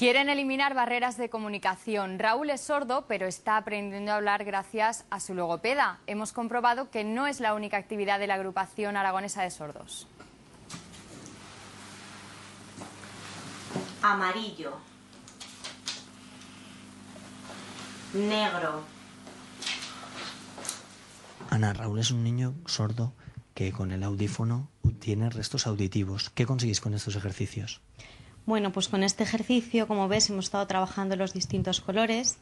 Quieren eliminar barreras de comunicación. Raúl es sordo, pero está aprendiendo a hablar gracias a su logopeda. Hemos comprobado que no es la única actividad de la agrupación aragonesa de sordos. Amarillo, negro. Ana, Raúl es un niño sordo que con el audífono tiene restos auditivos. ¿Qué conseguís con estos ejercicios? Bueno, pues con este ejercicio, como ves, hemos estado trabajando los distintos colores.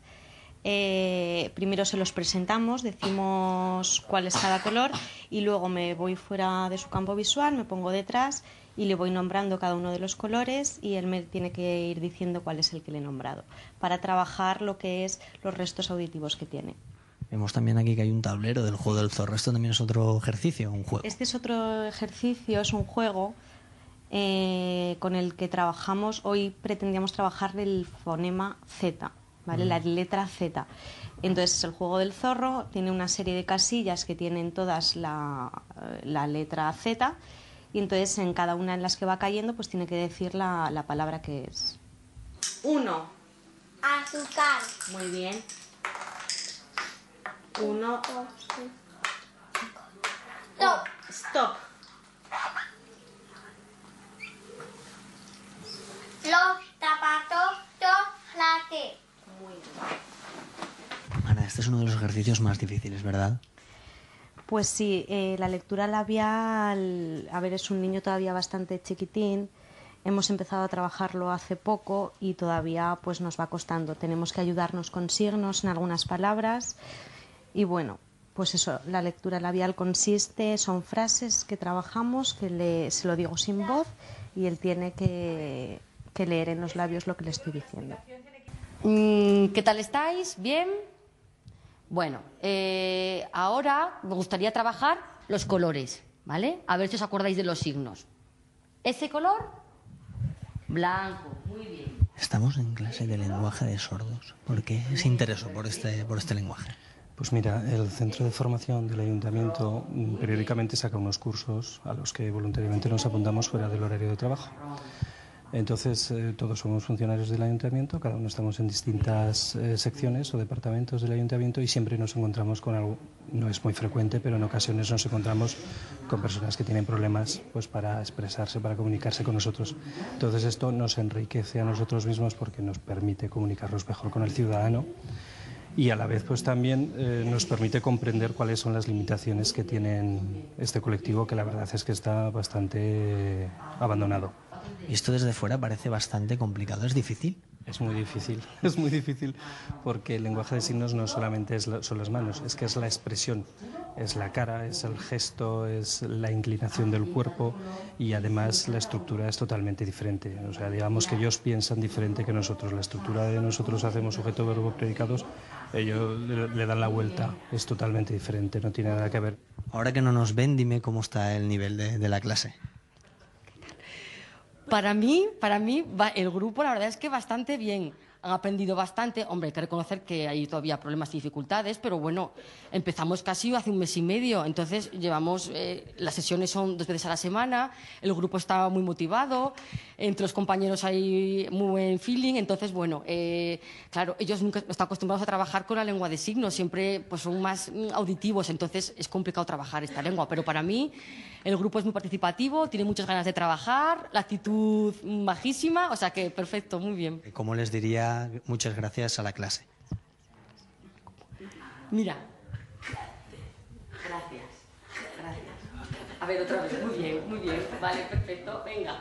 Primero se los presentamos, decimos cuál es cada color y luego me voy fuera de su campo visual, me pongo detrás y le voy nombrando cada uno de los colores y él me tiene que ir diciendo cuál es el que le he nombrado para trabajar lo que es los restos auditivos que tiene. Vemos también aquí que hay un tablero del juego del zorro. ¿Esto también es otro ejercicio, un juego? Este es otro ejercicio, es un juego con el que trabajamos. Hoy pretendíamos trabajar el fonema Z, ¿vale? La letra Z. Entonces el juego del zorro tiene una serie de casillas que tienen todas la letra Z y entonces en cada una en las que va cayendo pues tiene que decir la palabra que es. 1. Azúcar. Muy bien. 1. Stop. Stop. Los zapatos, chocolate. Muy bien. Ana, este es uno de los ejercicios más difíciles, ¿verdad? Pues sí, la lectura labial, a ver, es un niño todavía bastante chiquitín. Hemos empezado a trabajarlo hace poco y todavía pues nos va costando. Tenemos que ayudarnos con signos en algunas palabras y bueno, pues eso, la lectura labial son frases que trabajamos, que se lo digo sin voz y él tiene que leer en los labios lo que le estoy diciendo. ¿Qué tal estáis? ¿Bien? Bueno, ahora me gustaría trabajar los colores, ¿vale? A ver si os acordáis de los signos. Ese color, blanco, muy bien. Estamos en clase de lenguaje de sordos. ¿Por qué se interesó por este lenguaje? Pues mira, el Centro de Formación del Ayuntamiento periódicamente saca unos cursos a los que voluntariamente nos apuntamos fuera del horario de trabajo. Entonces, todos somos funcionarios del Ayuntamiento, cada uno estamos en distintas secciones o departamentos del Ayuntamiento y siempre nos encontramos con algo, no es muy frecuente, pero en ocasiones nos encontramos con personas que tienen problemas pues, para expresarse, para comunicarse con nosotros. Entonces, esto nos enriquece a nosotros mismos porque nos permite comunicarnos mejor con el ciudadano y a la vez pues también nos permite comprender cuáles son las limitaciones que tienen este colectivo, que la verdad es que está bastante abandonado. Y esto desde fuera parece bastante complicado. ¿Es difícil? Es muy difícil porque el lenguaje de signos no solamente son las manos, es que es la expresión, es la cara, es el gesto, es la inclinación del cuerpo y además la estructura es totalmente diferente. O sea, digamos que ellos piensan diferente que nosotros. La estructura de nosotros hacemos sujeto, verbo, predicados, ellos le dan la vuelta, es totalmente diferente, no tiene nada que ver. Ahora que no nos ven, dime cómo está el nivel de la clase. Para mí el grupo la verdad es que bastante bien. Han aprendido bastante. Hombre, hay que reconocer que hay todavía problemas y dificultades, pero bueno, empezamos casi hace un mes y medio. Entonces llevamos, las sesiones son 2 veces a la semana, el grupo está muy motivado, entre los compañeros hay muy buen feeling. Entonces, bueno, claro, ellos nunca están acostumbrados a trabajar con la lengua de signos, siempre pues son más auditivos, entonces es complicado trabajar esta lengua. Pero para mí el grupo es muy participativo, tiene muchas ganas de trabajar, la actitud majísima, o sea que perfecto, muy bien. Como les diría, muchas gracias a la clase. Mira. Gracias. A ver, otra vez. Muy bien. Vale, perfecto. Venga.